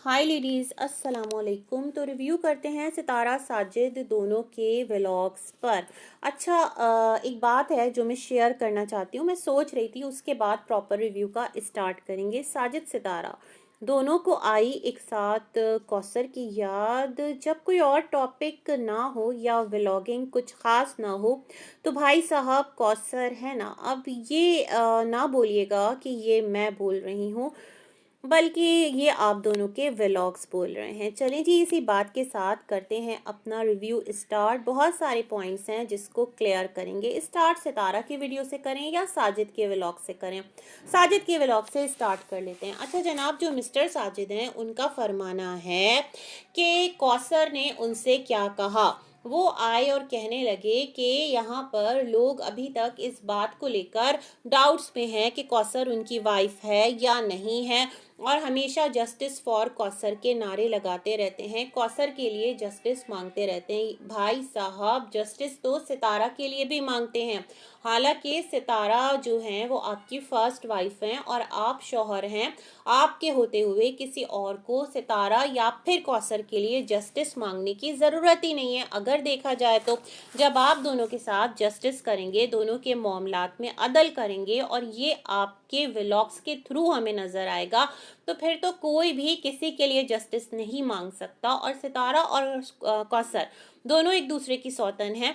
हाय ladies, अस्सलाम वालेकुम। तो रिव्यू करते हैं सितारा साजिद दोनों के व्लॉग्स पर। अच्छा, एक बात है जो मैं शेयर करना चाहती हूँ। मैं सोच रही थी उसके बाद प्रॉपर रिव्यू का स्टार्ट करेंगे। साजिद सितारा दोनों को आई एक साथ कौसर की याद, जब कोई और टॉपिक ना हो या व्लॉगिंग कुछ ख़ास ना हो तो भाई साहब कौसर है ना। अब ये ना बोलिएगा कि ये मैं बोल रही हूँ, बल्कि ये आप दोनों के व्लॉग्स बोल रहे हैं। चलें जी, इसी बात के साथ करते हैं अपना रिव्यू स्टार्ट। बहुत सारे पॉइंट्स हैं जिसको क्लियर करेंगे। स्टार्ट सितारा की वीडियो से करें या साजिद के व्लॉग से करें? साजिद के व्लॉग से स्टार्ट कर लेते हैं। अच्छा जनाब, जो मिस्टर साजिद हैं उनका फरमाना है कि कौसर ने उनसे क्या कहा। वो आए और कहने लगे कि यहाँ पर लोग अभी तक इस बात को लेकर डाउट्स में हैं कि कौसर उनकी वाइफ है या नहीं है, और हमेशा जस्टिस फॉर कौसर के नारे लगाते रहते हैं, कौसर के लिए जस्टिस मांगते रहते हैं। भाई साहब, जस्टिस तो सितारा के लिए भी मांगते हैं। हालांकि सितारा जो हैं वो आपकी फर्स्ट वाइफ हैं और आप शौहर हैं। आपके होते हुए किसी और को सितारा या फिर कौसर के लिए जस्टिस मांगने की ज़रूरत ही नहीं है। अगर देखा जाए तो जब आप दोनों के साथ जस्टिस करेंगे, दोनों के मामलात में अदल करेंगे और ये आपके व्लॉग्स के थ्रू हमें नज़र आएगा, तो फिर तो कोई भी किसी के लिए जस्टिस नहीं मांग सकता। और सितारा और कौसर दोनों एक दूसरे की सौतन हैं।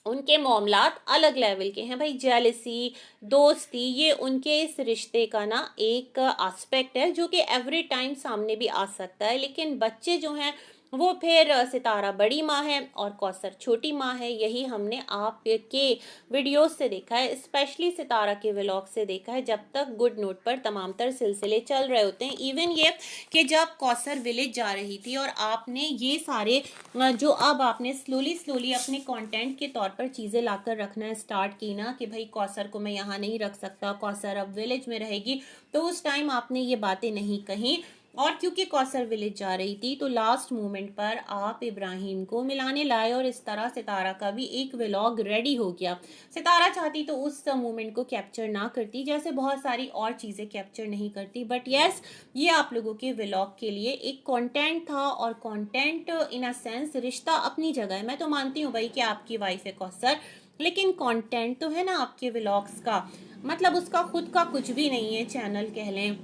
उनके मामलात अलग लेवल के हैं भाई। जेलसी, दोस्ती, ये उनके इस रिश्ते का ना एक एस्पेक्ट है जो कि एवरी टाइम सामने भी आ सकता है। लेकिन बच्चे जो हैं वो फिर सितारा बड़ी माँ है और कौसर छोटी माँ है। यही हमने आपके वीडियोस से देखा है, स्पेशली सितारा के व्लॉग से देखा है, जब तक गुड नोट पर तमाम तर सिलसिले चल रहे होते हैं। इवन ये कि जब कौसर विलेज जा रही थी और आपने ये सारे जो अब आपने स्लोली स्लोली अपने कंटेंट के तौर पर चीज़ें लाकर रखना स्टार्ट की ना कि भाई कौसर को मैं यहाँ नहीं रख सकता, कौसर अब विलेज में रहेगी, तो उस टाइम आपने ये बातें नहीं कही। और क्योंकि कौसर विलेज जा रही थी तो लास्ट मोमेंट पर आप इब्राहिम को मिलाने लाए और इस तरह सितारा का भी एक व्लॉग रेडी हो गया। सितारा चाहती तो उस मोमेंट को कैप्चर ना करती, जैसे बहुत सारी और चीज़ें कैप्चर नहीं करती, बट यस, ये आप लोगों के व्लॉग के लिए एक कंटेंट था। और कंटेंट इन अ सेंस, रिश्ता अपनी जगह है। मैं तो मानती हूँ भाई कि आपकी वाइफ है कौसर, लेकिन कंटेंट तो है ना आपके व्लॉग्स का, मतलब उसका खुद का कुछ भी नहीं है। चैनल कह लें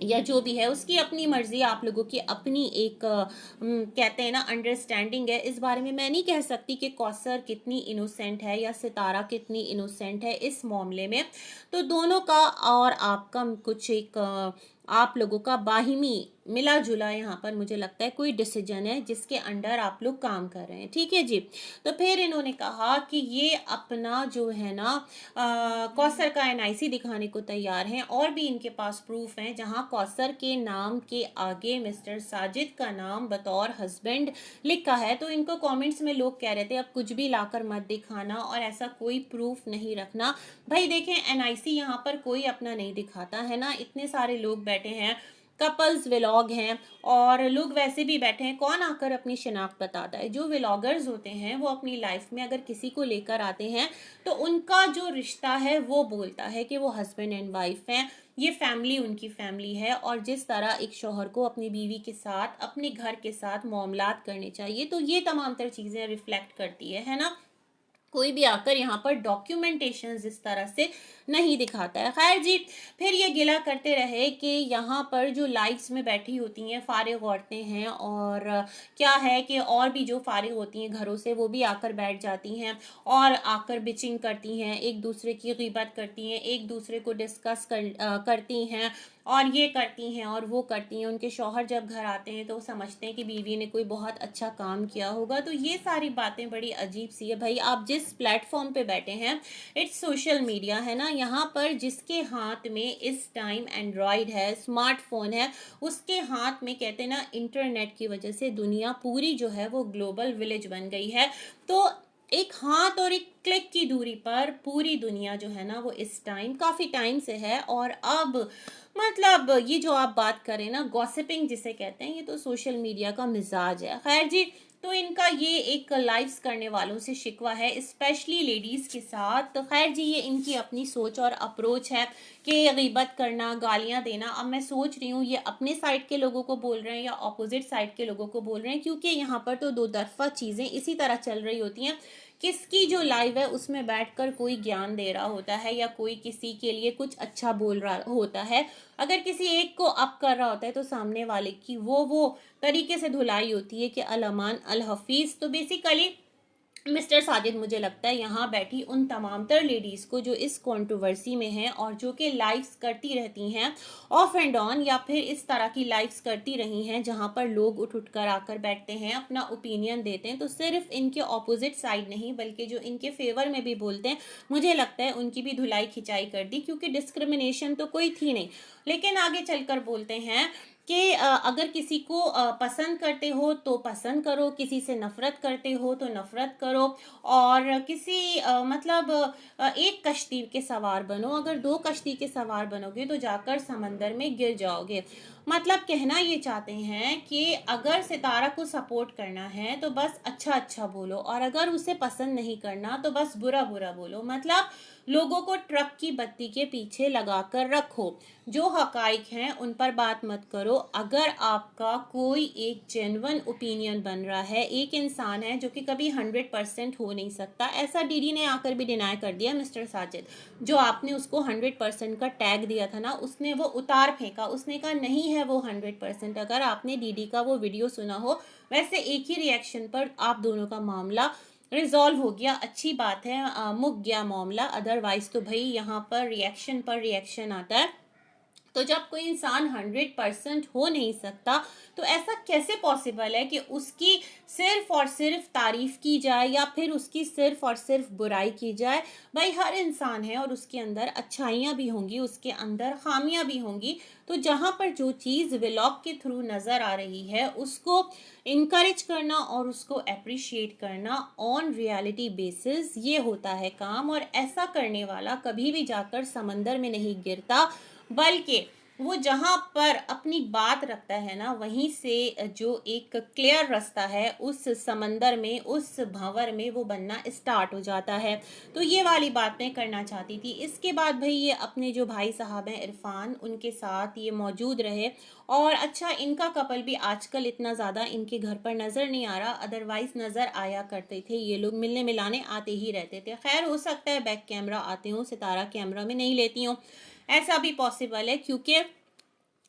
या जो भी है, उसकी अपनी मर्जी, आप लोगों की अपनी एक कहते हैं ना अंडरस्टैंडिंग है। इस बारे में मैं नहीं कह सकती कि कौसर कितनी इनोसेंट है या सितारा कितनी इनोसेंट है इस मामले में। तो दोनों का और आपका कुछ एक आप लोगों का बाहिमी मिला जुला यहाँ पर मुझे लगता है कोई डिसीजन है जिसके अंडर आप लोग काम कर रहे हैं, ठीक है जी। तो फिर इन्होंने कहा कि ये अपना जो है ना कौसर का एनआईसी दिखाने को तैयार हैं, और भी इनके पास प्रूफ हैं जहां कौसर के नाम के आगे मिस्टर साजिद का नाम बतौर हस्बैंड लिखा है। तो इनको कमेंट्स में लोग कह रहे थे अब कुछ भी लाकर मत दिखाना और ऐसा कोई प्रूफ नहीं रखना। भाई देखें, एनआईसी यहाँ पर कोई अपना नहीं दिखाता है ना। इतने सारे लोग बैठे हैं, कपल्स व्लॉग हैं और लोग वैसे भी बैठे हैं, कौन आकर अपनी शिनाख्त बताता है। जो व्लॉगर्स होते हैं वो अपनी लाइफ में अगर किसी को लेकर आते हैं तो उनका जो रिश्ता है वो बोलता है कि वो हस्बैंड एंड वाइफ हैं, ये फैमिली उनकी फैमिली है। और जिस तरह एक शौहर को अपनी बीवी के साथ अपने घर के साथ मामलात करने चाहिए, तो ये तमाम तर चीज़ें रिफ्लेक्ट करती है ना। कोई भी आकर यहाँ पर डॉक्यूमेंटेशन इस तरह से नहीं दिखाता है। खैर जी, फिर ये गिला करते रहे कि यहाँ पर जो लाइव्स में बैठी होती हैं फारिग औरतें हैं, और क्या है कि और भी जो फारिग होती हैं घरों से वो भी आकर बैठ जाती हैं और आकर बिचिंग करती हैं, एक दूसरे की गिबत करती हैं, एक दूसरे को डिस्कस करती हैं और ये करती हैं और वो करती हैं। उनके शौहर जब घर आते हैं तो वो समझते हैं कि बीवी ने कोई बहुत अच्छा काम किया होगा। तो ये सारी बातें बड़ी अजीब सी है। भाई आप जिस प्लेटफॉर्म पे बैठे हैं, इट्स सोशल मीडिया है ना, यहाँ पर जिसके हाथ में इस टाइम एंड्रॉयड है, स्मार्टफोन है, उसके हाथ में कहते हैं ना इंटरनेट की वजह से दुनिया पूरी जो है वो ग्लोबल विलेज बन गई है। तो एक हाथ और एक क्लिक की दूरी पर पूरी दुनिया जो है ना वो इस टाइम काफ़ी टाइम से है। और अब मतलब ये जो आप बात करें ना गॉसिपिंग जिसे कहते हैं, ये तो सोशल मीडिया का मिजाज है। खैर जी, तो इनका ये एक लाइव्स करने वालों से शिकवा है, स्पेशली लेडीज़ के साथ। तो खैर जी, ये इनकी अपनी सोच और अप्रोच है कि गीबत करना, गालियां देना। अब मैं सोच रही हूँ ये अपने साइड के लोगों को बोल रहे हैं या अपोजिट साइड के लोगों को बोल रहे हैं, क्योंकि यहाँ पर तो दो तरफा चीज़ें इसी तरह चल रही होती हैं। किसकी जो लाइव है उसमें बैठकर कोई ज्ञान दे रहा होता है या कोई किसी के लिए कुछ अच्छा बोल रहा होता है। अगर किसी एक को अप कर रहा होता है तो सामने वाले की वो तरीके से धुलाई होती है कि अल अमान अल हफीज़। तो बेसिकली मिस्टर साजिद मुझे लगता है यहाँ बैठी उन तमाम तर लेडीज़ को जो इस कंट्रोवर्सी में हैं और जो कि लाइव्स करती रहती हैं ऑफ एंड ऑन, या फिर इस तरह की लाइव्स करती रही हैं जहाँ पर लोग उठ कर आकर बैठते हैं, अपना ओपिनियन देते हैं। तो सिर्फ इनके ऑपोजिट साइड नहीं बल्कि जो इनके फेवर में भी बोलते हैं, मुझे लगता है उनकी भी धुलाई खिंचाई कर दी, क्योंकि डिस्क्रिमिनेशन तो कोई थी नहीं। लेकिन आगे चलकर बोलते हैं कि अगर किसी को पसंद करते हो तो पसंद करो, किसी से नफ़रत करते हो तो नफ़रत करो, और किसी मतलब एक कश्ती के सवार बनो। अगर दो कश्ती के सवार बनोगे तो जाकर समंदर में गिर जाओगे। मतलब कहना ये चाहते हैं कि अगर सितारा को सपोर्ट करना है तो बस अच्छा अच्छा बोलो, और अगर उसे पसंद नहीं करना तो बस बुरा बुरा बोलो। मतलब लोगों को ट्रक की बत्ती के पीछे लगा कर रखो, जो हकाइक हैं उन पर बात मत करो। अगर आपका कोई एक जेन्युइन ओपिनियन बन रहा है, एक इंसान है जो कि कभी 100% हो नहीं सकता, ऐसा डीडी ने आकर भी डिनाई कर दिया मिस्टर साजिद। जो आपने उसको 100% का टैग दिया था ना, उसने वो उतार फेंका, उसने कहा नहीं है वो 100%। अगर आपने डीडी का वो वीडियो सुना हो, वैसे एक ही रिएक्शन पर आप दोनों का मामला रिजॉल्व हो गया, अच्छी बात है, मुक गया मामला। अदरवाइज तो भाई यहाँ पर रिएक्शन आता है। तो जब कोई इंसान 100% हो नहीं सकता तो ऐसा कैसे पॉसिबल है कि उसकी सिर्फ और सिर्फ तारीफ की जाए या फिर उसकी सिर्फ और सिर्फ बुराई की जाए। भाई हर इंसान है और उसके अंदर अच्छाइयाँ भी होंगी, उसके अंदर खामियां भी होंगी। तो जहाँ पर जो चीज़ व्लॉग के थ्रू नज़र आ रही है उसको इनकरेज करना और उसको अप्रिशिएट करना ऑन रियलिटी बेसिस, ये होता है काम। और ऐसा करने वाला कभी भी जाकर समंदर में नहीं गिरता, बल्कि वो जहाँ पर अपनी बात रखता है ना, वहीं से जो एक क्लियर रास्ता है उस समंदर में, उस भंवर में वो बनना स्टार्ट हो जाता है। तो ये वाली बात मैं करना चाहती थी। इसके बाद भाई ये अपने जो भाई साहब हैं इरफान, उनके साथ ये मौजूद रहे। और अच्छा, इनका कपल भी आजकल इतना ज़्यादा इनके घर पर नज़र नहीं आ रहा, अदरवाइज नज़र आया करते थे। ये लोग मिलने मिलाने आते ही रहते थे। खैर हो सकता है बैक कैमरा आते हों, सितारा कैमरा में नहीं लेती हूँ, ऐसा भी पॉसिबल है, क्योंकि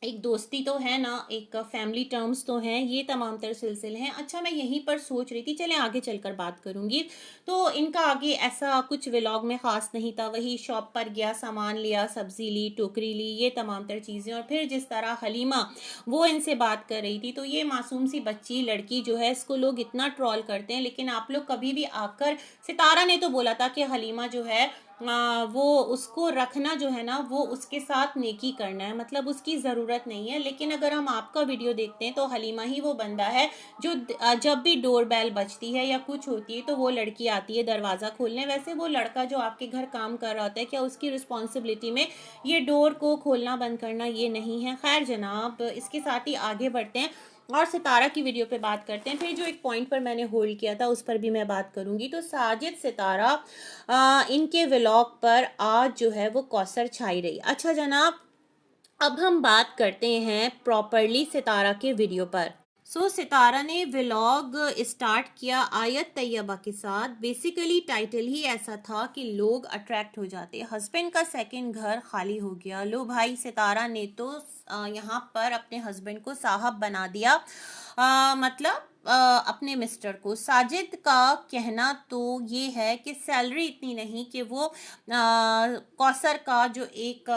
एक दोस्ती तो है ना, एक फैमिली टर्म्स तो हैं, ये तमाम तर सिलसिले हैं। अच्छा, मैं यहीं पर सोच रही थी, चलें आगे चलकर बात करूंगी। तो इनका आगे ऐसा कुछ व्लॉग में ख़ास नहीं था, वही शॉप पर गया, सामान लिया, सब्जी ली, टोकरी ली, ये तमाम तर चीज़ें। और फिर जिस तरह हलीमा वो इनसे बात कर रही थी, तो ये मासूम सी बच्ची लड़की जो है, इसको लोग इतना ट्रॉल करते हैं, लेकिन आप लोग कभी भी आकर, सितारा ने तो बोला था कि हलीमा जो है वो उसको रखना जो है ना, वो उसके साथ नेकी करना है, मतलब उसकी ज़रूरत नहीं है। लेकिन अगर हम आपका वीडियो देखते हैं तो हलीमा ही वो बंदा है जो जब भी डोर बेल बजती है या कुछ होती है तो वो लड़की आती है दरवाज़ा खोलने। वैसे वो लड़का जो आपके घर काम कर रहा होता है, क्या उसकी रिस्पॉन्सिबिलिटी में ये डोर को खोलना बंद करना ये नहीं है? खैर जनाब, इसके साथ ही आगे बढ़ते हैं और सितारा की वीडियो पे बात करते हैं। फिर जो एक पॉइंट पर मैंने होल्ड किया था उस पर भी मैं बात करूंगी। तो साजिद सितारा इनके व्लॉग पर आज जो है वो कौसर छाई रही। अच्छा जनाब, अब हम बात करते हैं प्रॉपरली सितारा के वीडियो पर। सितारा ने व्लॉग स्टार्ट किया आयत तैयबा के साथ। बेसिकली टाइटल ही ऐसा था कि लोग अट्रैक्ट हो जाते, हस्बैंड का सेकंड घर खाली हो गया। लो भाई, सितारा ने तो यहाँ पर अपने हस्बैंड को साहब बना दिया, मतलब अपने मिस्टर को। साजिद का कहना तो ये है कि सैलरी इतनी नहीं कि वो कौसर का जो एक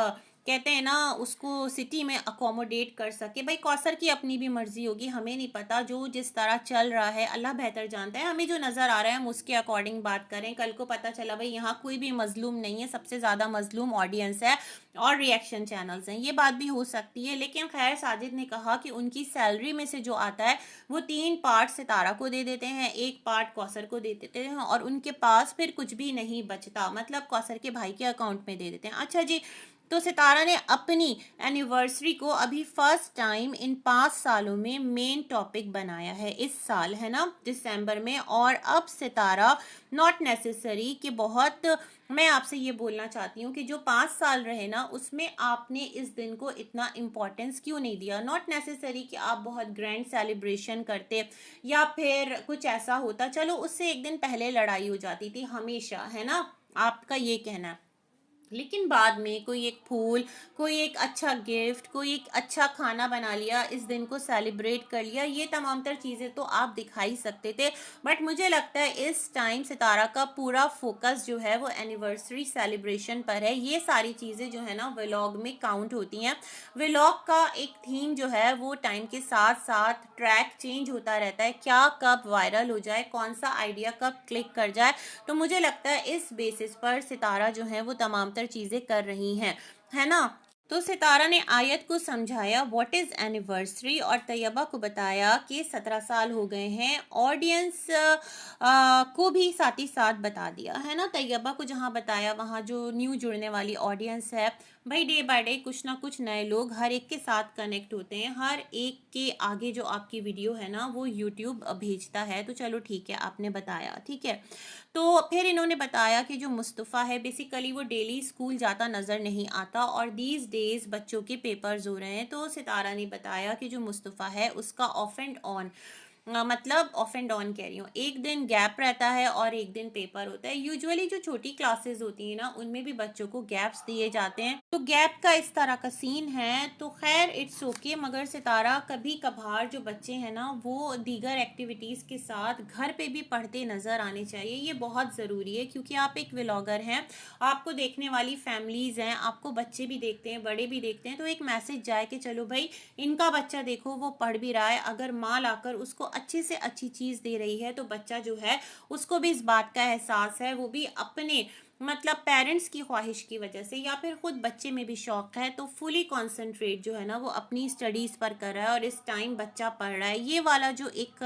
कहते हैं ना, उसको सिटी में अकोमोडेट कर सके। भाई कौसर की अपनी भी मर्जी होगी, हमें नहीं पता, जो जिस तरह चल रहा है अल्लाह बेहतर जानता है। हमें जो नज़र आ रहा है हम उसके अकॉर्डिंग बात करें। कल को पता चला भाई यहाँ कोई भी मजलूम नहीं है, सबसे ज़्यादा मजलूम ऑडियंस है और रिएक्शन चैनल्स हैं, ये बात भी हो सकती है। लेकिन खैर साजिद ने कहा कि उनकी सैलरी में से जो आता है वो 3 पार्ट सितारा को दे देते हैं, 1 पार्ट कौसर को दे देते हैं, और उनके पास फिर कुछ भी नहीं बचता, मतलब कौसर के भाई के अकाउंट में दे देते हैं। अच्छा जी, तो सितारा ने अपनी एनिवर्सरी को अभी फर्स्ट टाइम इन 5 सालों में मेन टॉपिक बनाया है इस साल, है ना, दिसंबर में। और अब सितारा नॉट नेसेसरी कि बहुत, मैं आपसे ये बोलना चाहती हूँ कि जो 5 साल रहे ना उसमें आपने इस दिन को इतना इम्पोर्टेंस क्यों नहीं दिया। नॉट नेसेसरी कि आप बहुत ग्रैंड सेलिब्रेशन करते या फिर कुछ ऐसा होता, चलो उससे एक दिन पहले लड़ाई हो जाती थी हमेशा, है ना, आपका ये कहना है। लेकिन बाद में कोई एक फूल, कोई एक अच्छा गिफ्ट, कोई एक अच्छा खाना बना लिया, इस दिन को सेलिब्रेट कर लिया, ये तमाम तर चीज़ें तो आप दिखा ही सकते थे। बट मुझे लगता है इस टाइम सितारा का पूरा फोकस जो है वो एनिवर्सरी सेलिब्रेशन पर है। ये सारी चीज़ें जो है ना व्लॉग में काउंट होती हैं। व्लॉग का एक थीम जो है वो टाइम के साथ साथ ट्रैक चेंज होता रहता है, क्या कब वायरल हो जाए, कौन सा आइडिया कब क्लिक कर जाए। तो मुझे लगता है इस बेसिस पर सितारा जो है वो तमाम तर चीज़ें कर रही हैं, है ना। तो सितारा ने आयत को समझाया व्हाट इज़ एनिवर्सरी, और तैयबा को बताया कि 17 साल हो गए हैं। ऑडियंस को भी साथ ही साथ बता दिया, है ना। तैयबा को जहाँ बताया वहाँ जो न्यू जुड़ने वाली ऑडियंस है, भाई डे बाय डे कुछ ना कुछ नए लोग हर एक के साथ कनेक्ट होते हैं। हर एक के आगे जो आपकी वीडियो है ना वो यूट्यूब भेजता है। तो चलो ठीक है, आपने बताया, ठीक है। तो फिर इन्होंने बताया कि जो मुस्तफ़ा है बेसिकली वो डेली स्कूल जाता नज़र नहीं आता और दीज डेज बच्चों के पेपर्स हो रहे हैं। तो सितारा ने बताया कि जो मुस्तफ़ा है उसका ऑफ एंड ऑन, मतलब ऑफ एंड ऑन कह रही हूँ, एक दिन गैप रहता है और एक दिन पेपर होता है। यूजुअली जो छोटी क्लासेस होती है ना उनमें भी बच्चों को गैप्स दिए जाते हैं, तो गैप का इस तरह का सीन है। तो खैर इट्स ओके, मगर सितारा कभी कभार जो बच्चे हैं ना वो दीगर एक्टिविटीज़ के साथ घर पे भी पढ़ते नज़र आने चाहिए। ये बहुत ज़रूरी है क्योंकि आप एक व्लॉगर हैं, आपको देखने वाली फैमिलीज़ हैं, आपको बच्चे भी देखते हैं, बड़े भी देखते हैं। तो एक मैसेज जाए कि चलो भाई इनका बच्चा देखो वो पढ़ भी रहा है, अगर माँ लाकर उसको अच्छी से अच्छी चीज़ दे रही है तो बच्चा जो है उसको भी इस बात का एहसास है, वो भी अपने मतलब पेरेंट्स की ख्वाहिश की वजह से या फिर खुद बच्चे में भी शौक है तो फुली कॉन्सेंट्रेट जो है ना वो अपनी स्टडीज़ पर कर रहा है और इस टाइम बच्चा पढ़ रहा है। ये वाला जो एक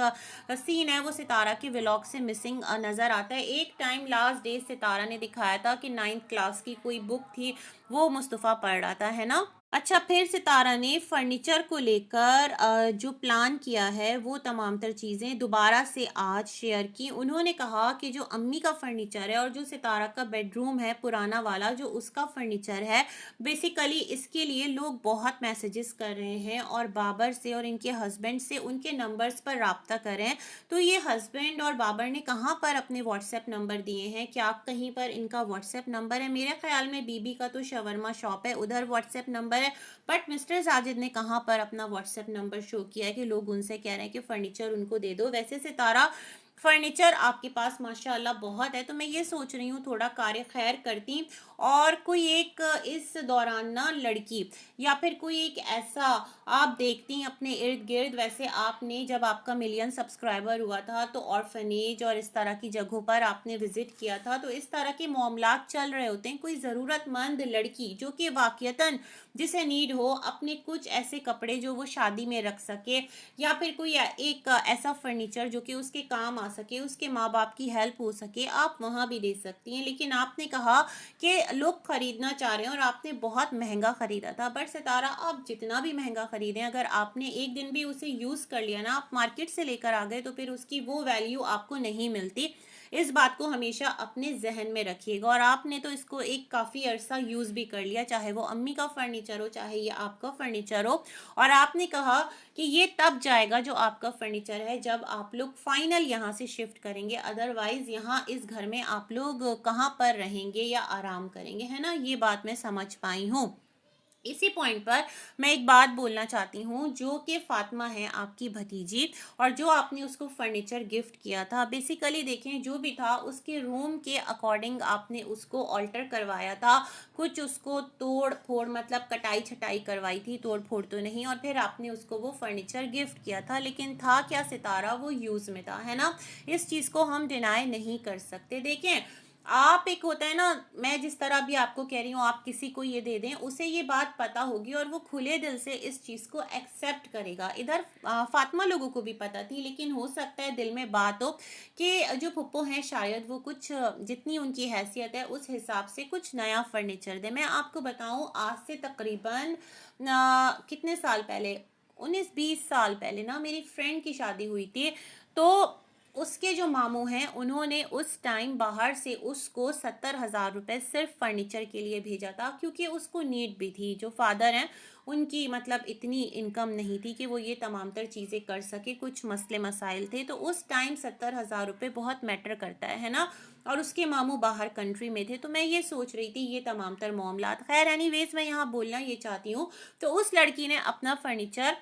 सीन है वो सितारा के व्लॉग से मिसिंग नज़र आता है। एक टाइम लास्ट डे सितारा ने दिखाया था कि 9th क्लास की कोई बुक थी, वो मुस्तफ़ा पढ़ रहा था, है ना। अच्छा, फिर सितारा ने फर्नीचर को लेकर जो प्लान किया है वो तमाम तर चीज़ें दोबारा से आज शेयर की। उन्होंने कहा कि जो अम्मी का फर्नीचर है और जो सितारा का बेडरूम है पुराना वाला जो उसका फर्नीचर है, बेसिकली इसके लिए लोग बहुत मैसेजेस कर रहे हैं और बाबर से और इनके हस्बैंड से उनके नंबर्स पर रब्ता कर रहे हैं। तो ये हस्बैंड और बाबर ने कहाँ पर अपने व्हाट्सएप नंबर दिए हैं, क्या कहीं पर इनका व्हाट्सएप नंबर है? मेरे ख्याल में बीबी का तो शवरमा शॉप है, उधर व्हाट्सएप नंबर है। बट मिस्टर साजिद ने कहाँ पर अपना व्हाट्सएप नंबर शो किया है कि लोग उनसे कह रहे हैं कि फर्नीचर उनको दे दो। वैसे सितारा फर्नीचर आपके पास माशाल्लाह बहुत है, तो मैं ये सोच रही हूँ थोड़ा कार्य खैर करती और कोई एक इस दौरान ना लड़की या फिर कोई एक ऐसा आप देखती हैं अपने इर्द गिर्द। वैसे आपने जब आपका मिलियन सब्सक्राइबर हुआ था तो ऑर्फनेज और इस तरह की जगहों पर आपने विजिट किया था, तो इस तरह के मामलात चल रहे होते हैं। कोई ज़रूरतमंद लड़की जो कि वाकयतन जिसे नीड हो अपने कुछ ऐसे कपड़े जो वो शादी में रख सके या फिर कोई एक ऐसा फर्नीचर जो कि उसके काम आ सके, उसके माँ बाप की हेल्प हो सके, आप वहाँ भी दे सकती हैं। लेकिन आपने कहा कि लोग खरीदना चाह रहे हैं और आपने बहुत महंगा खरीदा था। बट सितारा आप जितना भी महंगा खरीदें, अगर आपने एक दिन भी उसे यूज़ कर लिया ना, आप मार्केट से लेकर आ गए तो फिर उसकी वो वैल्यू आपको नहीं मिलती। इस बात को हमेशा अपने जहन में रखिएगा। और आपने तो इसको एक काफ़ी अरसा यूज़ भी कर लिया, चाहे वो अम्मी का फर्नीचर हो चाहे ये आपका फर्नीचर हो। और आपने कहा कि ये तब जाएगा जो आपका फर्नीचर है जब आप लोग फाइनल यहाँ से शिफ्ट करेंगे, अदरवाइज यहाँ इस घर में आप लोग कहाँ पर रहेंगे या आराम करेंगे, है ना। ये बात मैं समझ पाई हूँ। इसी पॉइंट पर मैं एक बात बोलना चाहती हूँ, जो कि फातिमा है आपकी भतीजी और जो आपने उसको फर्नीचर गिफ्ट किया था, बेसिकली देखें जो भी था उसके रूम के अकॉर्डिंग आपने उसको ऑल्टर करवाया था। कुछ उसको तोड़ फोड़ मतलब कटाई छटाई करवाई थी, तोड़ फोड़ तो नहीं, और फिर आपने उसको वो फर्नीचर गिफ्ट किया था। लेकिन था क्या सितारा, वो यूज़ में था, है ना। इस चीज़ को हम डिनाई नहीं कर सकते। देखें आप एक होता है ना, मैं जिस तरह भी आपको कह रही हूँ, आप किसी को ये दे दें, उसे ये बात पता होगी और वो खुले दिल से इस चीज़ को एक्सेप्ट करेगा। इधर फातिमा लोगों को भी पता थी, लेकिन हो सकता है दिल में बात हो कि जो फुप्पो हैं शायद वो कुछ जितनी उनकी हैसियत है उस हिसाब से कुछ नया फर्नीचर दे। मैं आपको बताऊं, आज से तकरीबन कितने साल पहले, 19-20 साल पहले ना, मेरी फ्रेंड की शादी हुई थी। तो उसके जो मामू हैं उन्होंने उस टाइम बाहर से उसको 70,000 रुपये सिर्फ फर्नीचर के लिए भेजा था, क्योंकि उसको नीड भी थी। जो फादर हैं उनकी मतलब इतनी इनकम नहीं थी कि वो ये तमाम तर चीज़ें कर सके, कुछ मसले मसाइल थे। तो उस टाइम 70,000 रुपये बहुत मैटर करता है ना। और उसके मामू बाहर कंट्री में थे। तो मैं ये सोच रही थी ये तमाम तर मामलात, खैर एनीवेज मैं यहाँ बोलना ये चाहती हूँ। तो उस लड़की ने अपना फर्नीचर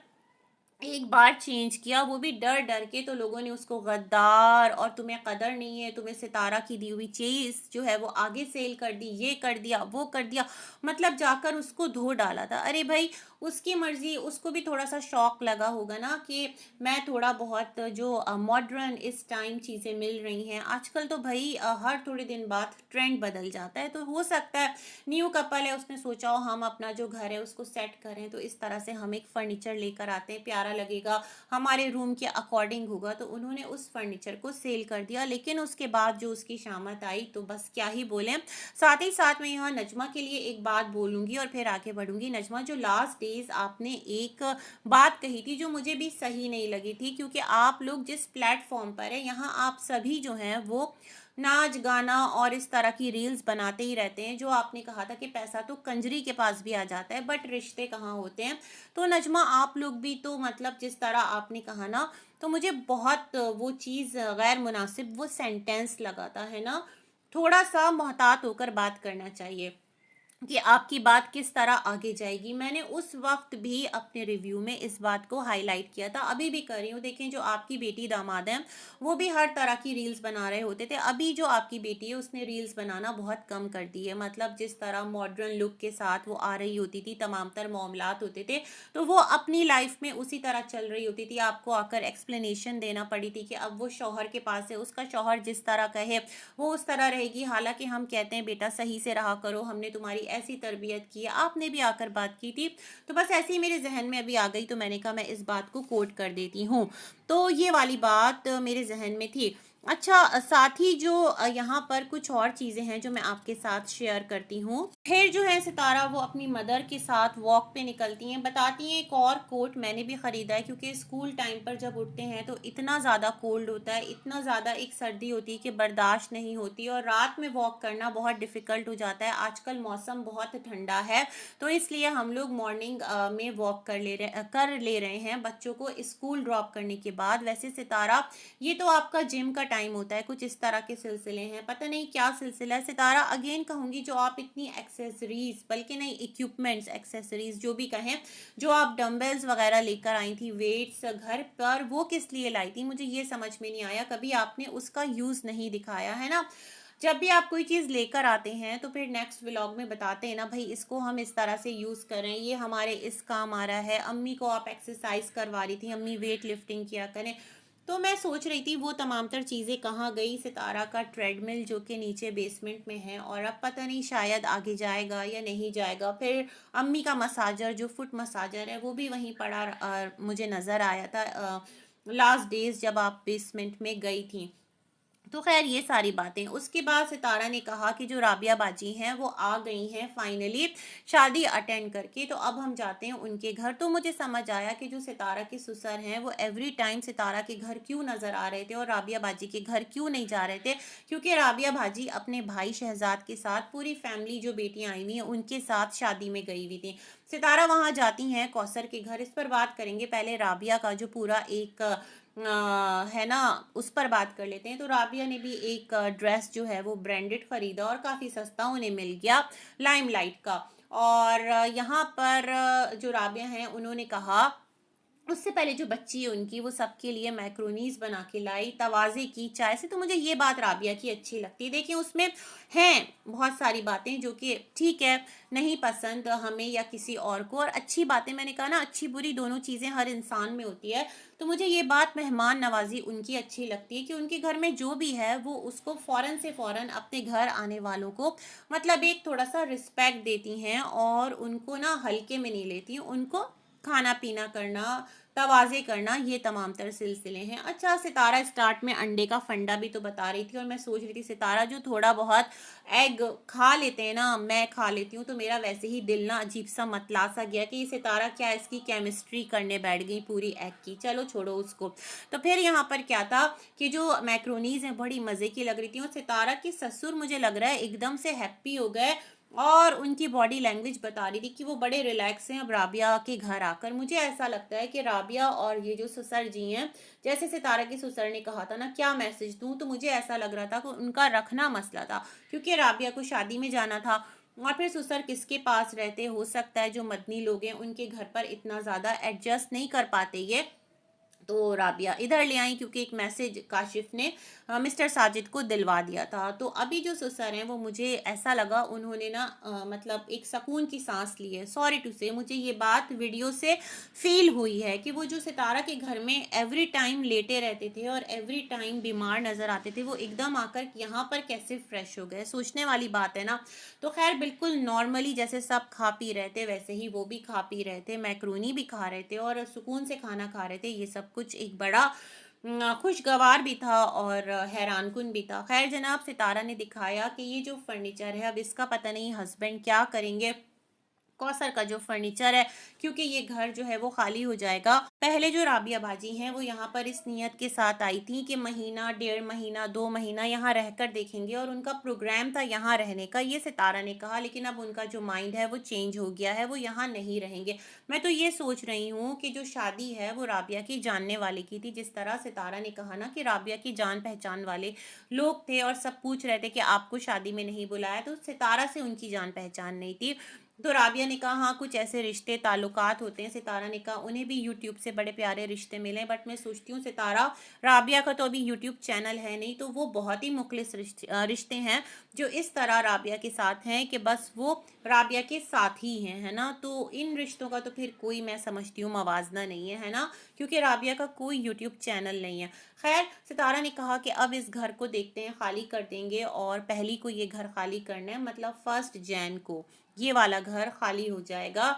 एक बार चेंज किया, वो भी डर डर के। तो लोगों ने उसको गद्दार, और तुम्हें कदर नहीं है, तुम्हें सितारा की दी हुई चीज जो है वो आगे सेल कर दी, ये कर दिया, वो कर दिया, मतलब जाकर उसको धो डाला था। अरे भाई, उसकी मर्जी, उसको भी थोड़ा सा शौक लगा होगा ना कि मैं थोड़ा बहुत जो मॉडर्न इस टाइम चीज़ें मिल रही हैं आजकल, तो भाई हर थोड़े दिन बाद ट्रेंड बदल जाता है। तो हो सकता है न्यू कपल है, उसने सोचा हो हम अपना जो घर है उसको सेट करें, तो इस तरह से हम एक फर्नीचर लेकर आते हैं, प्यारा लगेगा, हमारे रूम के अकॉर्डिंग होगा। तो उन्होंने उस फर्नीचर को सेल कर दिया। लेकिन उसके बाद जो उसकी शामत आई, तो बस क्या ही बोले। साथ ही साथ मैं यहाँ नजमा के लिए एक बात बोलूंगी और फिर आगे बढ़ूंगी। नजमा, जो लास्ट डेज आपने एक बात कही थी जो मुझे भी सही नहीं लगी थी, क्योंकि आप लोग जिस प्लेटफॉर्म पर है, यहाँ आप सभी जो हैं वो नाच गाना और इस तरह की रील्स बनाते ही रहते हैं। जो आपने कहा था कि पैसा तो कंजरी के पास भी आ जाता है, बट रिश्ते कहाँ होते हैं। तो नजमा, आप लोग भी तो मतलब जिस तरह आपने कहा ना, तो मुझे बहुत वो चीज़ गैर मुनासिब वो सेंटेंस लगाता है ना। थोड़ा सा मोहतात होकर बात करना चाहिए कि आपकी बात किस तरह आगे जाएगी। मैंने उस वक्त भी अपने रिव्यू में इस बात को हाईलाइट किया था, अभी भी कर रही हूँ। देखें, जो आपकी बेटी दामाद है वो भी हर तरह की रील्स बना रहे होते थे। अभी जो आपकी बेटी है उसने रील्स बनाना बहुत कम कर दी है। मतलब जिस तरह मॉडर्न लुक के साथ वो आ रही होती थी, तमाम तर मामलात होते थे, तो वो अपनी लाइफ में उसी तरह चल रही होती थी। आपको आकर एक्सप्लेनेशन देना पड़ी थी कि अब वो शौहर के पास है, उसका शौहर जिस तरह कहे वो उस तरह रहेगी। हालांकि हम कहते हैं बेटा सही से रहा करो, हमने तुम्हारी ऐसी तरबियत की है, आपने भी आकर बात की थी। तो बस ऐसे ही मेरे जहन में अभी आ गई, तो मैंने कहा मैं इस बात को कोट कर देती हूँ। तो ये वाली बात मेरे जहन में थी। अच्छा, साथ ही जो यहाँ पर कुछ और चीज़ें हैं जो मैं आपके साथ शेयर करती हूँ। फिर जो है सितारा वो अपनी मदर के साथ वॉक पे निकलती हैं। बताती हैं, एक और कोट मैंने भी ख़रीदा है, क्योंकि स्कूल टाइम पर जब उठते हैं तो इतना ज़्यादा कोल्ड होता है, इतना ज़्यादा एक सर्दी होती है कि बर्दाश्त नहीं होती, और रात में वॉक करना बहुत डिफ़िकल्ट हो जाता है। आजकल मौसम बहुत ठंडा है, तो इसलिए हम लोग मॉर्निंग में वॉक कर ले रहे हैं बच्चों को स्कूल ड्रॉप करने के बाद। वैसे सितारा, ये तो आपका जिम का टाइम होता है, कुछ इस तरह के सिलसिले हैं, पता नहीं क्या सिलसिला है। सितारा, अगेन कहूंगी, जो आप इतनी एक्सेसरीज, बल्कि नहीं इक्विपमेंट्स, एक्सेसरीज जो भी कहें, जो आप डंबल्स वगैरह लेकर आई थी, वेट्स घर पर, वो किस लिए लाई थी, मुझे ये समझ में नहीं आया। कभी आपने उसका यूज नहीं दिखाया है ना। जब भी आप कोई चीज़ लेकर आते हैं तो फिर नेक्स्ट व्लॉग में बताते हैं ना, भाई इसको हम इस तरह से यूज़ करें, ये हमारे इस काम आ रहा है। अम्मी को आप एक्सरसाइज करवा रही थी, अम्मी वेट लिफ्टिंग किया करें। तो मैं सोच रही थी वो तमाम तर चीज़ें कहाँ गई। सितारा का ट्रेडमिल जो कि नीचे बेसमेंट में है, और अब पता नहीं शायद आगे जाएगा या नहीं जाएगा। फिर अम्मी का मसाजर, जो फुट मसाजर है, वो भी वहीं पड़ा मुझे नज़र आया था लास्ट डेज जब आप बेसमेंट में गई थी। तो खैर ये सारी बातें, उसके बाद सितारा ने कहा कि जो राबिया बाजी हैं वो आ गई हैं फाइनली शादी अटेंड करके, तो अब हम जाते हैं उनके घर। तो मुझे समझ आया कि जो सितारा के ससुर हैं वो एवरी टाइम सितारा के घर क्यों नज़र आ रहे थे और राबिया बाजी के घर क्यों नहीं जा रहे थे, क्योंकि राबिया बाजी अपने भाई शहजाद के साथ, पूरी फैमिली जो बेटियां आई हुई हैं उनके साथ शादी में गई हुई थी। सितारा वहां जाती हैं कौसर के घर, इस पर बात करेंगे। पहले राबिया का जो पूरा एक है ना, उस पर बात कर लेते हैं। तो राबिया ने भी एक ड्रेस जो है वो ब्रांडेड खरीदा और काफ़ी सस्ता उन्हें मिल गया, लाइमलाइट का। और यहाँ पर जो राबिया हैं उन्होंने कहा उससे पहले जो बच्ची है उनकी, वो सबके लिए मैक्रोनीज बना के लाई तवाज़े की चाय से। तो मुझे ये बात राबिया की अच्छी लगती है। देखिए उसमें हैं बहुत सारी बातें जो कि ठीक है, नहीं पसंद हमें या किसी और को, और अच्छी बातें, मैंने कहा ना अच्छी बुरी दोनों चीज़ें हर इंसान में होती है। तो मुझे ये बात मेहमान नवाजी उनकी अच्छी लगती है कि उनके घर में जो भी है वो उसको फ़ौरन से फ़ौरन अपने घर आने वालों को मतलब एक थोड़ा सा रिस्पेक्ट देती हैं, और उनको ना हल्के में नहीं लेती, उनको खाना पीना करना, तवाज़े करना, ये तमाम तर सिलसिले हैं। अच्छा, सितारा स्टार्ट में अंडे का फंडा भी तो बता रही थी, और मैं सोच रही थी सितारा जो थोड़ा बहुत एग खा लेते हैं ना, मैं खा लेती हूँ, तो मेरा वैसे ही दिल ना अजीब सा मतला सा गया कि ये सितारा क्या इसकी केमिस्ट्री करने बैठ गई पूरी एग की। चलो छोड़ो उसको। तो फिर यहाँ पर क्या था कि जो मैक्रोनीज हैं बड़ी मज़े की लग रही थी, और सितारा के ससुर मुझे लग रहा है एकदम से हैप्पी हो गए, और उनकी बॉडी लैंग्वेज बता रही थी कि वो बड़े रिलैक्स हैं अब राबिया के घर आकर। मुझे ऐसा लगता है कि राबिया और ये जो ससुर जी हैं, जैसे सितारा के ससुर ने कहा था ना क्या मैसेज दूं, तो मुझे ऐसा लग रहा था कि उनका रखना मसला था, क्योंकि राबिया को शादी में जाना था, और फिर ससुर किसके पास रहते, हो सकता है जो मदनी लोग हैं उनके घर पर इतना ज़्यादा एडजस्ट नहीं कर पाते ये, तो राबिया इधर ले आई, क्योंकि एक मैसेज काशिफ ने मिस्टर साजिद को दिलवा दिया था। तो अभी जो ससुर हैं वो मुझे ऐसा लगा उन्होंने ना मतलब एक सुकून की सांस ली है। सॉरी टू से मुझे ये बात वीडियो से फील हुई है कि वो जो सितारा के घर में एवरी टाइम लेटे रहते थे और एवरी टाइम बीमार नज़र आते थे, वो एकदम आकर यहाँ पर कैसे फ्रेश हो गए, सोचने वाली बात है ना। तो खैर बिल्कुल नॉर्मली जैसे सब खा पी रहे थे वैसे ही वो भी खा पी रहे थे, मैक्रोनी भी खा रहे थे और सुकून से खाना खा रहे थे। ये सब कुछ एक बड़ा खुशगवार भी था और हैरानकुन भी था। खैर जनाब, सितारा ने दिखाया कि ये जो फर्नीचर है अब इसका पता नहीं हस्बैंड क्या करेंगे। कौसर का जो फर्नीचर है, क्योंकि ये घर जो है वो खाली हो जाएगा। पहले जो राबिया बाजी हैं वो यहाँ पर इस नियत के साथ आई थी कि महीना, 1.5 महीना, 2 महीना यहाँ रहकर देखेंगे, और उनका प्रोग्राम था यहाँ रहने का, ये सितारा ने कहा। लेकिन अब उनका जो माइंड है वो चेंज हो गया है, वो यहाँ नहीं रहेंगे। मैं तो ये सोच रही हूँ कि जो शादी है वो राबिया की जानने वाले की थी, जिस तरह सितारा ने कहा ना कि राबिया की जान पहचान वाले लोग थे, और सब पूछ रहे थे कि आपको शादी में नहीं बुलाया, तो सितारा से उनकी जान पहचान नहीं थी। तो राबिया ने कहा हाँ कुछ ऐसे रिश्ते ताल्लुकात होते हैं। सितारा ने कहा उन्हें भी यूट्यूब से बड़े प्यारे रिश्ते मिले, बट मैं सोचती हूँ सितारा, राबिया का तो अभी यूट्यूब चैनल है नहीं, तो वो बहुत ही मुखलिस रिश्ते हैं जो इस तरह राबिया के साथ हैं कि बस वो राबिया के साथ ही हैं, है ना। तो इन रिश्तों का तो फिर कोई, मैं समझती हूँ, मवाजना नहीं है ना, क्योंकि राबिया का कोई यूट्यूब चैनल नहीं है। खैर सितारा ने कहा कि अब इस घर को देखते हैं, खाली कर देंगे, और पहली को ये घर खाली करना है, मतलब 1 जैन को ये वाला घर खाली हो जाएगा।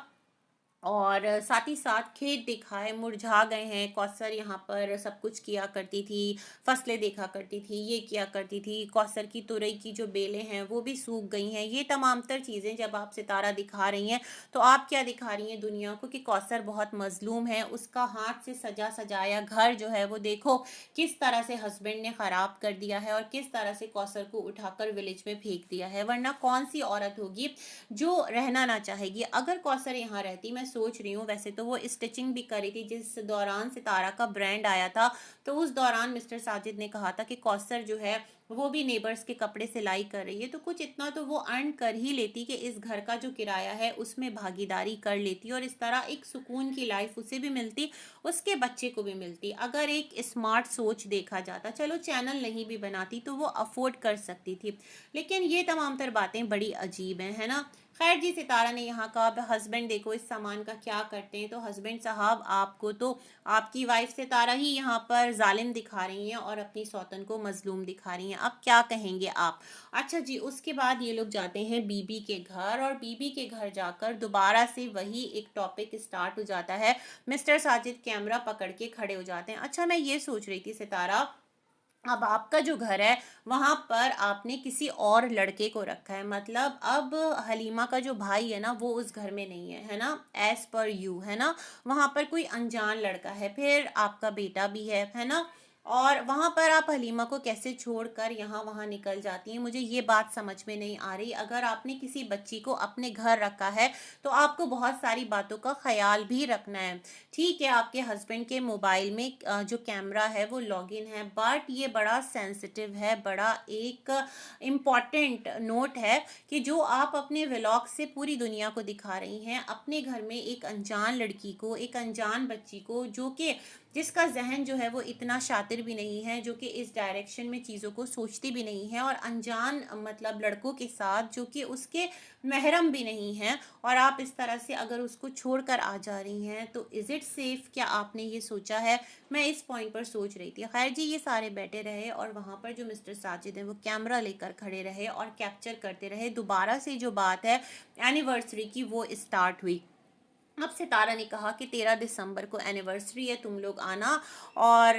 और साथ ही साथ खेत दिखाए मुरझा गए हैं। कौसर यहाँ पर सब कुछ किया करती थी, फसलें देखा करती थी, ये किया करती थी। कौसर की तुरई की जो बेलें हैं वो भी सूख गई हैं। ये तमाम तर चीज़ें जब आप सितारा दिखा रही हैं, तो आप क्या दिखा रही हैं दुनिया को कि कौसर बहुत मजलूम है। उसका हाथ से सजा सजाया घर जो है वो देखो किस तरह से हस्बैंड ने ख़राब कर दिया है, और किस तरह से कौसर को उठाकर विलेज में फेंक दिया है। वरना कौन सी औरत होगी जो रहना ना चाहेगी। अगर कौसर यहाँ रहती, मैं सोच रही हूँ, वैसे तो वो स्टिचिंग भी करी थी जिस दौरान सितारा का ब्रांड आया था, तो उस दौरान मिस्टर साजिद ने कहा था कि कौसर जो है वो भी नेबर्स के कपड़े सिलाई कर रही है, तो कुछ इतना तो वो अर्न कर ही लेती कि इस घर का जो किराया है उसमें भागीदारी कर लेती, और इस तरह एक सुकून की लाइफ उसे भी मिलती, उसके बच्चे को भी मिलती। अगर एक स्मार्ट सोच देखा जाता, चलो चैनल नहीं भी बनाती तो वो अफोर्ड कर सकती थी। लेकिन ये तमाम तर बातें बड़ी अजीब हैं, है ना। खैर जी, सितारा ने यहाँ कहा हस्बैंड देखो इस सामान का क्या करते हैं, तो हस्बैंड साहब आपको तो आपकी वाइफ सितारा ही यहाँ पर जालिम दिखा रही हैं और अपनी सौतन को मजलूम दिखा रही हैं। अब क्या कहेंगे आप। अच्छा जी, उसके बाद ये लोग जाते हैं बीबी के घर, और बीबी के घर जाकर दोबारा से वही एक टॉपिक स्टार्ट हो जाता है। मिस्टर साजिद कैमरा पकड़ के खड़े हो जाते हैं। अच्छा, मैं ये सोच रही थी सितारा, अब आपका जो घर है वहां पर आपने किसी और लड़के को रखा है, मतलब अब हलीमा का जो भाई है ना वो उस घर में नहीं है, है ना, एज पर यू, है ना। वहां पर कोई अनजान लड़का है, फिर आपका बेटा भी है ना। और वहाँ पर आप हलीमा को कैसे छोड़कर यहाँ वहाँ निकल जाती हैं, मुझे ये बात समझ में नहीं आ रही। अगर आपने किसी बच्ची को अपने घर रखा है तो आपको बहुत सारी बातों का ख्याल भी रखना है। ठीक है, आपके हस्बैंड के मोबाइल में जो कैमरा है वो लॉगिन है, बट ये बड़ा सेंसिटिव है, बड़ा एक इम्पॉर्टेंट नोट है कि जो आप अपने व्लॉग से पूरी दुनिया को दिखा रही हैं, अपने घर में एक अनजान लड़की को, एक अनजान बच्ची को, जो कि जिसका जहन जो है वो इतना शातिर भी नहीं है, जो कि इस डायरेक्शन में चीज़ों को सोचती भी नहीं है, और अनजान मतलब लड़कों के साथ जो कि उसके महरम भी नहीं हैं, और आप इस तरह से अगर उसको छोड़कर आ जा रही हैं तो इज़ इट सेफ़? क्या आपने ये सोचा है? मैं इस पॉइंट पर सोच रही थी। खैर जी, ये सारे बैठे रहे और वहाँ पर जो मिस्टर साजिद हैं वो कैमरा लेकर खड़े रहे और कैप्चर करते रहे। दोबारा से जो बात है एनिवर्सरी की वो स्टार्ट हुई। अब सितारा ने कहा कि 13 दिसंबर को एनिवर्सरी है, तुम लोग आना। और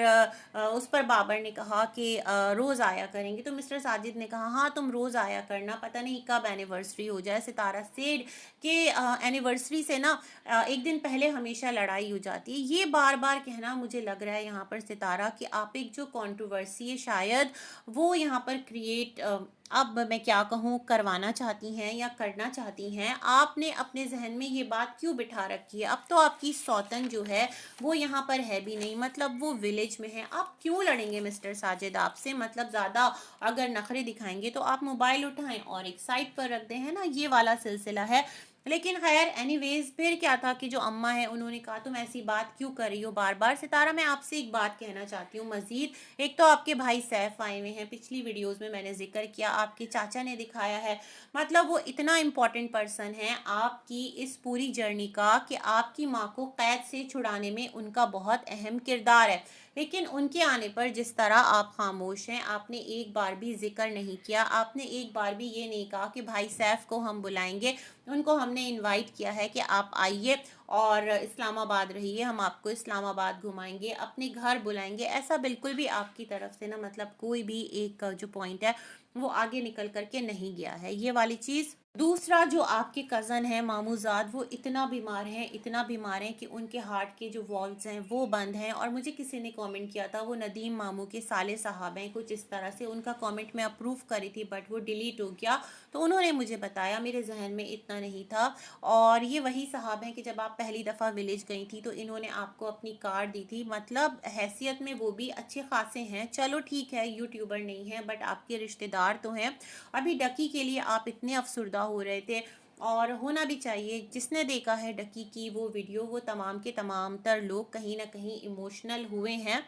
उस पर बाबर ने कहा कि रोज़ आया करेंगे। तो मिस्टर साजिद ने कहा हाँ तुम रोज़ आया करना, पता नहीं कब एनिवर्सरी हो जाए। सितारा सेड कि एनिवर्सरी से ना एक दिन पहले हमेशा लड़ाई हो जाती है। ये बार बार कहना मुझे लग रहा है यहाँ पर सितारा कि आप एक जो कंट्रोवर्सी है शायद वो यहाँ पर क्रिएट, अब मैं क्या कहूँ, करवाना चाहती हैं या करना चाहती हैं। आपने अपने जहन में ये बात क्यों बिठा रखी है? अब तो आपकी सौतन जो है वो यहाँ पर है भी नहीं, मतलब वो विलेज में है। आप क्यों लड़ेंगे मिस्टर साजिद आपसे? मतलब ज़्यादा अगर नखरे दिखाएंगे तो आप मोबाइल उठाएं और एक साइड पर रख दें, है ना, ये वाला सिलसिला है। लेकिन खैर एनीवेज, फिर क्या था कि जो अम्मा है उन्होंने कहा तुम ऐसी बात क्यों कर रही हो बार बार। सितारा, मैं आपसे एक बात कहना चाहती हूँ मजीद। एक तो आपके भाई सैफ आए हुए हैं, पिछली वीडियोस में मैंने जिक्र किया, आपके चाचा ने दिखाया है, मतलब वो इतना इम्पोर्टेंट पर्सन है आपकी इस पूरी जर्नी का कि आपकी माँ को कैद से छुड़ाने में उनका बहुत अहम किरदार है। लेकिन उनके आने पर जिस तरह आप खामोश हैं, आपने एक बार भी जिक्र नहीं किया, आपने एक बार भी ये नहीं कहा कि भाई सैफ को हम बुलाएंगे, उनको हमने इनवाइट किया है कि आप आइए और इस्लामाबाद रहिए, हम आपको इस्लामाबाद घुमाएंगे, अपने घर बुलाएंगे। ऐसा बिल्कुल भी आपकी तरफ से ना, मतलब कोई भी एक जो पॉइंट है वो आगे निकल करके नहीं गया है, ये वाली चीज़। दूसरा, जो आपके कज़न है मामूजाद, वो इतना बीमार हैं, इतना बीमार हैं कि उनके हार्ट के जो वॉल्व्स हैं वो बंद हैं। और मुझे किसी ने कमेंट किया था, वो नदीम मामू के साले साहब हैं, कुछ इस तरह से। उनका कमेंट मैं अप्रूव करी थी बट वो डिलीट हो गया, तो उन्होंने मुझे बताया, मेरे जहन में इतना नहीं था। और ये वही साहब हैं कि जब आप पहली दफ़ा विलेज गई थी तो इन्होंने आपको अपनी कार दी थी, मतलब हैसियत में वो भी अच्छे खासे हैं। चलो ठीक है, यूट्यूबर नहीं है बट आपके रिश्तेदार तो हैं। अभी डकी के लिए आप इतने अफसरदा हो रहे थे, और होना भी चाहिए। जिसने देखा है डकी की वो वीडियो, वो तमाम के तमाम तर लोग कहीं ना कहीं इमोशनल हुए हैं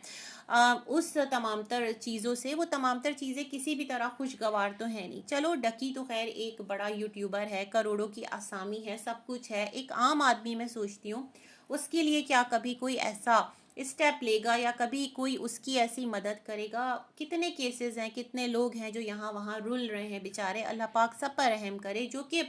उस तमाम तर चीज़ों से। वो तमाम तर चीज़ें किसी भी तरह खुशगवार तो है नहीं। चलो, डकी तो खैर एक बड़ा यूट्यूबर है, करोड़ों की आसामी है, सब कुछ है। एक आम आदमी मैं सोचती हूँ उसके लिए क्या कभी कोई ऐसा स्टेप लेगा या कभी कोई उसकी ऐसी मदद करेगा? कितने केसेस हैं, कितने लोग हैं जो यहाँ वहाँ रुल रहे हैं बेचारे। अल्लाह पाक सब पर रहम करे, जो कि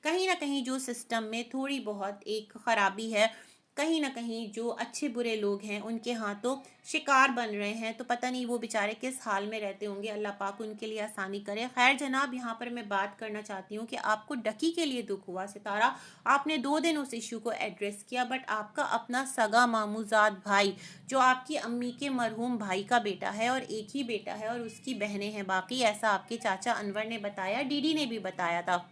कहीं ना कहीं जो सिस्टम में थोड़ी बहुत एक खराबी है, कहीं ना कहीं जो अच्छे बुरे लोग हैं उनके हाथों शिकार बन रहे हैं। तो पता नहीं वो बेचारे किस हाल में रहते होंगे, अल्लाह पाक उनके लिए आसानी करे। खैर जनाब, यहाँ पर मैं बात करना चाहती हूँ कि आपको डकी के लिए दुख हुआ सितारा, आपने 2 दिन उस इशू को एड्रेस किया, बट आपका अपना सगा मामूजाद भाई, जो आपकी अम्मी के मरहूम भाई का बेटा है, और एक ही बेटा है और उसकी बहनें हैं बाकी, ऐसा आपके चाचा अनवर ने बताया, डीडी ने भी बताया था,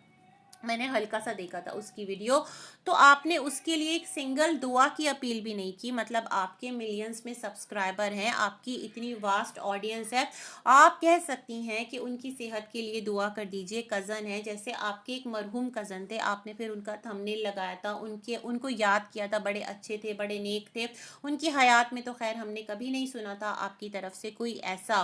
मैंने हल्का सा देखा था उसकी वीडियो। तो आपने उसके लिए एक सिंगल दुआ की अपील भी नहीं की। मतलब आपके मिलियंस में सब्सक्राइबर हैं, आपकी इतनी वास्ट ऑडियंस है, आप कह सकती हैं कि उनकी सेहत के लिए दुआ कर दीजिए। कज़न है, जैसे आपके एक मरहूम कज़न थे, आपने फिर उनका थंबनेल लगाया था, उनको याद किया था, बड़े अच्छे थे, बड़े नेक थे। उनकी हयात में तो खैर हमने कभी नहीं सुना था आपकी तरफ से कोई ऐसा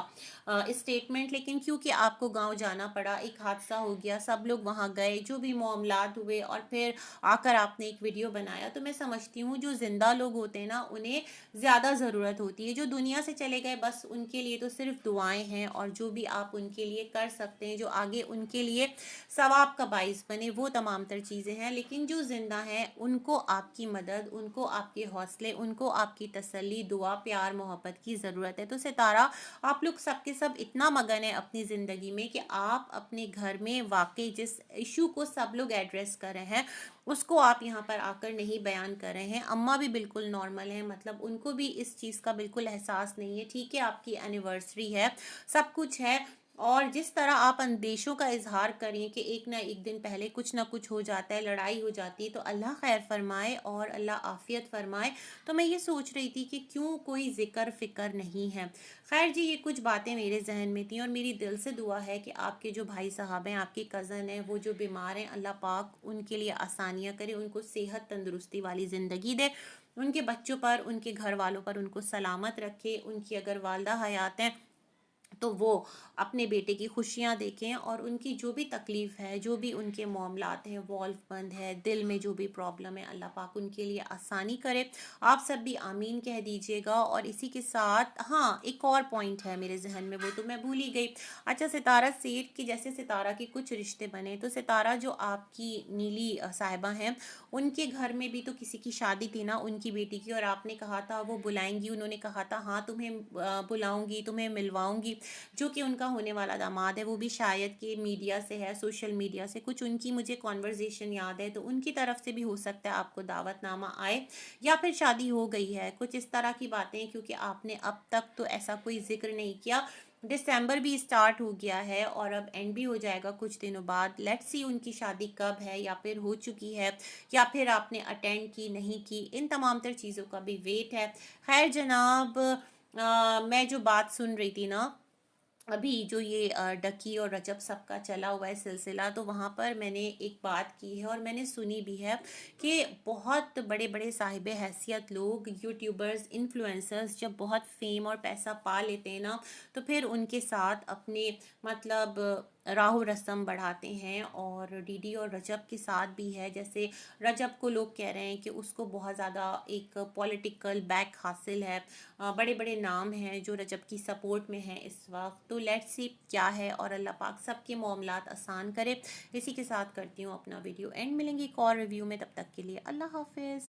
स्टेटमेंट, लेकिन क्योंकि आपको गांव जाना पड़ा, एक हादसा हो गया, सब लोग वहां गए, जो भी मामलात हुए, और फिर आकर आपने एक वीडियो बनाया। तो मैं समझती हूँ जो जिंदा लोग होते हैं ना, उन्हें ज़्यादा ज़रूरत होती है। जो दुनिया से चले गए बस उनके लिए तो सिर्फ दुआएं हैं, और जो भी आप उनके लिए कर सकते हैं जो आगे उनके लिए सवाब का बाइस बने, वो तमाम तर चीज़ें हैं। लेकिन जो जिंदा हैं उनको आपकी मदद, उनको आपके हौसले, उनको आपकी तसल्ली, दुआ, प्यार, मोहब्बत की ज़रूरत है। तो सितारा, आप लोग सबके सब इतना मगन है अपनी ज़िंदगी में कि आप अपने घर में वाकई जिस इशू को सब लोग एड्रेस कर रहे हैं, उसको आप यहाँ पर आकर नहीं बयान कर रहे हैं। अम्मा भी बिल्कुल नॉर्मल है, मतलब उनको भी इस चीज़ का बिल्कुल एहसास नहीं है। ठीक है, आपकी एनिवर्सरी है, सब कुछ है, और जिस तरह आप अंदेशों का इजहार करें कि एक ना एक दिन पहले कुछ ना कुछ हो जाता है, लड़ाई हो जाती है, तो अल्लाह खैर फरमाए और अल्लाह आफियत फरमाए। तो मैं ये सोच रही थी कि क्यों कोई जिक्र फिक्र नहीं है। खैर जी, ये कुछ बातें मेरे जहन में थी, और मेरी दिल से दुआ है कि आपके जो भाई साहब हैं, आपके कज़न हैं, वो जो बीमार हैं, अल्लाह पाक उनके लिए आसानियाँ करे, उनको सेहत तंदुरुस्ती वाली ज़िंदगी दे, उनके बच्चों पर, उनके घर वालों पर उनको सलामत रखे। उनकी अगर वालदा हयात हैं तो वो अपने बेटे की खुशियाँ देखें, और उनकी जो भी तकलीफ़ है, जो भी उनके मामलात हैं, वॉल्व बंद है, दिल में जो भी प्रॉब्लम है, अल्लाह पाक उनके लिए आसानी करे। आप सब भी आमीन कह दीजिएगा। और इसी के साथ हाँ, एक और पॉइंट है मेरे जहन में, वो तो मैं भूल ही गई। अच्छा, सितारा सेठ की, जैसे सितारा के कुछ रिश्ते बने, तो सितारा जो आपकी नीली साहिबा हैं, उनके घर में भी तो किसी की शादी थी ना, उनकी बेटी की, और आपने कहा था वो बुलाएंगी, उन्होंने कहा था हाँ तुम्हें बुलाऊंगी, तुम्हें मिलवाऊंगी। जो कि उनका होने वाला दामाद है, वो भी शायद कि मीडिया से है, सोशल मीडिया से कुछ उनकी मुझे कॉन्वर्जेशन याद है, तो उनकी तरफ से भी हो सकता है आपको दावतनामा आए, या फिर शादी हो गई है, कुछ इस तरह की बातें, क्योंकि आपने अब तक तो ऐसा कोई जिक्र नहीं किया। दिसंबर भी स्टार्ट हो गया है और अब एंड भी हो जाएगा कुछ दिनों बाद। लेट्स सी उनकी शादी कब है, या फिर हो चुकी है, या फिर आपने अटेंड की नहीं की, इन तमाम तर चीज़ों का भी वेट है। खैर जनाब, मैं जो बात सुन रही थी ना, अभी जो ये डकी और रजब सबका चला हुआ है सिलसिला, तो वहाँ पर मैंने एक बात की है और मैंने सुनी भी है कि बहुत बड़े बड़े साहिब हैसियत लोग, यूट्यूबर्स, इन्फ्लुएंसर्स जब बहुत फेम और पैसा पा लेते हैं ना, तो फिर उनके साथ अपने मतलब राहो रस्म बढ़ाते हैं। और डीडी और रजब के साथ भी है, जैसे रजब को लोग कह रहे हैं कि उसको बहुत ज़्यादा एक पॉलिटिकल बैक हासिल है, बड़े बड़े नाम हैं जो रजब की सपोर्ट में हैं इस वक्त। तो लेट्स सी क्या है, और अल्लाह पाक सबके मामलात आसान करे। इसी के साथ करती हूँ अपना वीडियो एंड, मिलेंगे एक और रिव्यू में, तब तक के लिए अल्लाह हाफिज़।